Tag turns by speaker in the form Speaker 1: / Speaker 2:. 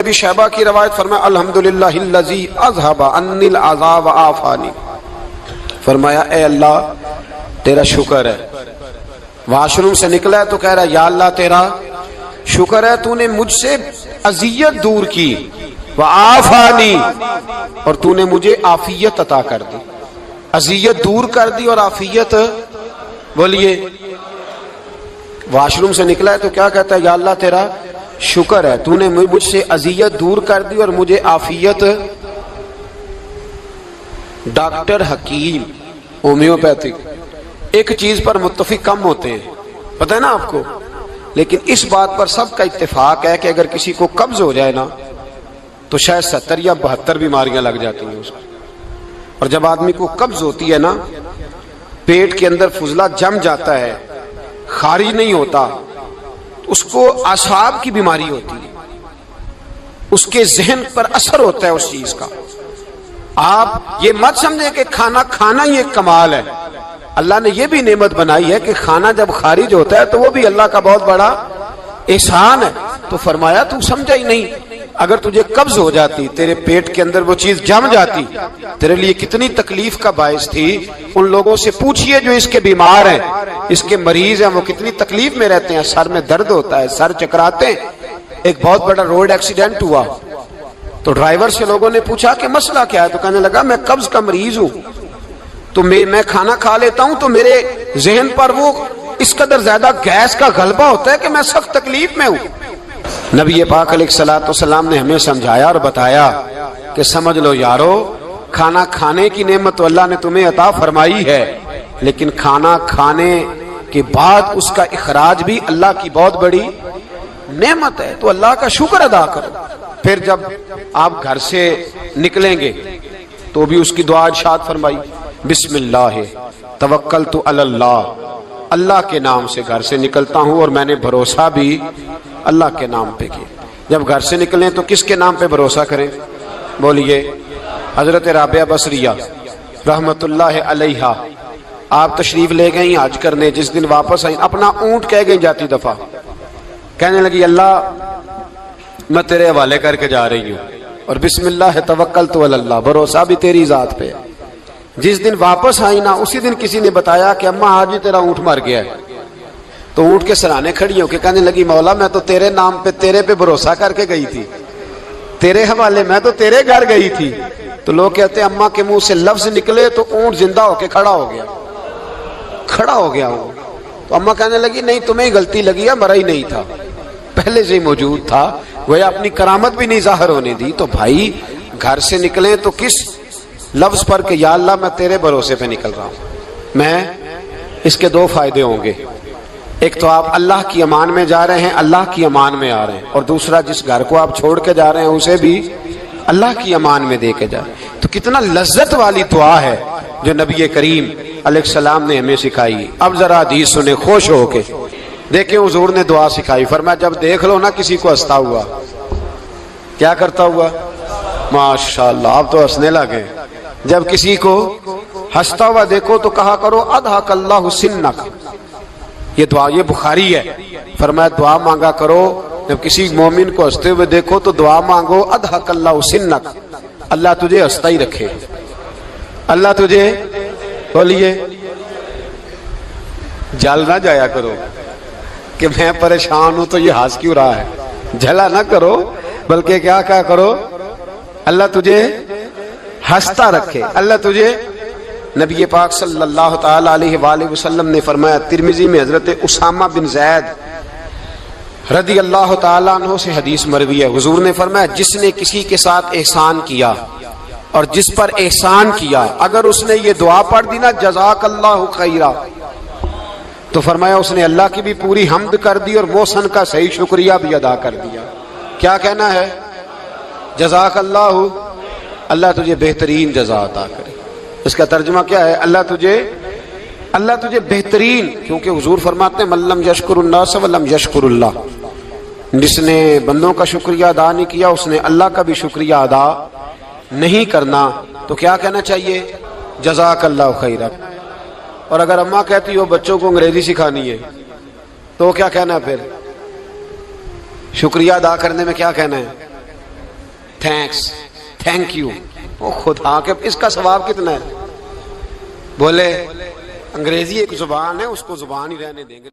Speaker 1: ابی شیبہ کی روایت فرمایا الحمدللہ الذی اذھب عنی العذاب وعافانی، فرمایا اے اللہ تیرا شکر ہے، واش روم سے نکلا ہے تو کہہ رہا ہے یا اللہ تیرا شکر ہے تو نے مجھ سے اذیت دور کی، وعافانی اور تو نے مجھے عافیت عطا کر دی، اذیت دور کر دی اور عافیت، بولیے واش روم سے نکلا ہے تو کیا کہتا ہے یا اللہ تیرا شکر ہے تو نے مجھ سے اذیت دور کر دی اور مجھے عافیت۔ ڈاکٹر حکیم ہومیوپیتھک ایک چیز پر متفق کم ہوتے ہیں، پتہ ہے نا آپ کو، لیکن اس بات پر سب کا اتفاق ہے کہ اگر کسی کو قبض ہو جائے نا تو شاید 70 یا 72 بیماریاں لگ جاتی ہیں اس کو۔ اور جب آدمی کو قبض ہوتی ہے نا، پیٹ کے اندر فضلہ جم جاتا ہے، خارج نہیں ہوتا، اس کو اعصاب کی بیماری ہوتی ہے، اس کے ذہن پر اثر ہوتا ہے اس چیز کا۔ آپ یہ مت سمجھیں کہ کھانا کھانا ہی ایک کمال ہے، اللہ نے یہ بھی نعمت بنائی ہے کہ کھانا جب خارج ہوتا ہے تو وہ بھی اللہ کا بہت بڑا احسان ہے۔ تو فرمایا تو سمجھا ہی نہیں، اگر تجھے قبض ہو جاتی، تیرے پیٹ کے اندر وہ چیز جم جاتی، تیرے لیے کتنی تکلیف کا باعث تھی۔ ان لوگوں سے پوچھئے جو اس کے بیمار ہیں، اس کے مریض ہیں، وہ کتنی تکلیف میں رہتے ہیں، سر میں درد ہوتا ہے، سر چکراتے ہیں۔ ایک بہت بڑا روڈ ایکسیڈنٹ ہوا تو ڈرائیور سے لوگوں نے پوچھا کہ مسئلہ کیا ہے، تو کہنے لگا میں قبض کا مریض ہوں، تو میں کھانا کھا لیتا ہوں تو میرے ذہن پر وہ اس قدر زیادہ گیس کا غلبہ ہوتا ہے کہ میں سخت تکلیف میں ہوں۔ نبی پاک علیہ الصلوۃ والسلام نے ہمیں سمجھایا اور بتایا کہ سمجھ لو یارو، کھانا کھانے کی نعمت تو اللہ نے تمہیں عطا فرمائی ہے، لیکن کھانا کھانے کے بعد اس کا اخراج بھی اللہ کی بہت بڑی نعمت ہے، تو اللہ کا شکر ادا کرو۔ پھر جب آپ گھر سے نکلیں گے تو بھی اس کی دعا ارشاد فرمائی، بسم اللہ توکلت علی اللہ، اللہ کے نام سے گھر سے نکلتا ہوں اور میں نے بھروسہ بھی اللہ کے نام پہ کیا۔ جب گھر سے نکلیں تو کس کے نام پہ بھروسہ کریں؟ بولیے حضرت رابعہ بصریہ رحمت اللہ علیہا، آپ تشریف لے گئیں حج کرنے، جس دن واپس آئیں اپنا اونٹ کہہ گئی جاتی دفعہ، کہنے لگی اللہ میں تیرے حوالے کر کے جا رہی ہوں، اور بسم اللہ توکلت علی اللہ، بھروسہ بھی تیری ذات پہ۔ جس دن واپس آئی نا اسی دن کسی نے بتایا کہ اماں آج ہی تیرا اونٹ مر گیا ہے، تو اونٹ کے سرانے کھڑی ہو کے کہنے لگی مولا میں تو تیرے نام پہ تیرے پہ بھروسہ کر کے گئی تھی، تیرے حوالے، میں تو تیرے گھر گئی تھی۔ تو لوگ کہتے ہیں اماں کے منہ سے لفظ نکلے تو اونٹ زندہ ہو کے کھڑا ہو گیا، کھڑا ہو گیا وہ۔ تو اماں کہنے لگی نہیں تمہیں ہی غلطی لگی ہے، مرا ہی نہیں تھا، پہلے سے ہی موجود تھا، وہ اپنی کرامت بھی نہیں ظاہر ہونے دی۔ تو بھائی گھر سے نکلیں تو کس لفظ پر کہ یا اللہ میں تیرے بھروسے پہ نکل رہا ہوں، میں اس کے دو فائدے ہوں گے، ایک تو آپ اللہ کی امان میں جا رہے ہیں، اللہ کی امان میں آ رہے ہیں، اور دوسرا جس گھر کو آپ چھوڑ کے جا رہے ہیں اسے بھی اللہ کی امان میں دے کے جا رہے ہیں۔ تو کتنا لذت والی دعا ہے جو نبی کریم علیہ السلام نے ہمیں سکھائی۔ اب ذرا حدیث سنیں خوش ہو کے، دیکھیں حضور نے دعا سکھائی، فرمایا جب دیکھ لو نا کسی کو ہنستا ہوا، کیا کرتا ہوا؟ ماشاءاللہ آپ تو ہنسنے لگے۔ جب کسی کو ہنستا ہوا دیکھو تو کہا کرو اضحک اللہ سنک، یہ دعا یہ بخاری ہے، فرمایا دعا مانگا کرو جب کسی مومن کو ہنستے ہوئے دیکھو تو دعا مانگو اضحک اللہ سنک، اللہ تجھے ہنستا ہی رکھے، اللہ تجھے، بولیے جل نہ جایا کرو کہ میں پریشان ہوں تو یہ ہنس کیوں رہا ہے، جھلا نہ کرو، بلکہ کیا کہا کرو اللہ تجھے ہنستا رکھے، اللہ تجھے۔ نبی پاک صلی اللہ تعالی علیہ وآلہ وسلم نے فرمایا، ترمذی میں حضرت اسامہ بن زید رضی اللہ تعالیٰ عنہ سے حدیث مروی ہے، حضور نے فرمایا جس نے کسی کے ساتھ احسان کیا اور جس پر احسان کیا، اگر اس نے یہ دعا پڑھ دی نا جزاک اللہ خیرہ، تو فرمایا اس نے اللہ کی بھی پوری حمد کر دی اور محسن کا صحیح شکریہ بھی ادا کر دیا۔ کیا کہنا ہے؟ جزاک اللہ، اللہ تجھے بہترین جزا عطا کرے۔ اس کا ترجمہ کیا ہے؟ اللہ تجھے بہترین، کیونکہ حضور فرماتے ہیں من لم یشکر الناس ولم یشکر اللہ، جس نے بندوں کا شکریہ ادا نہیں کیا اس نے اللہ کا بھی شکریہ ادا نہیں کرنا۔ تو کیا کہنا چاہیے؟ جزاک اللہ خیرہ۔ اور اگر اماں کہتی ہو بچوں کو انگریزی سکھانی ہے تو کیا کہنا ہے پھر؟ شکریہ ادا کرنے میں کیا کہنا ہے؟ تھینکس، تھینک یو، وہ خدا کے اس کا ثواب کتنا ہے؟ بولے انگریزی ایک زبان ہے، اس کو زبان ہی رہنے دیں گے.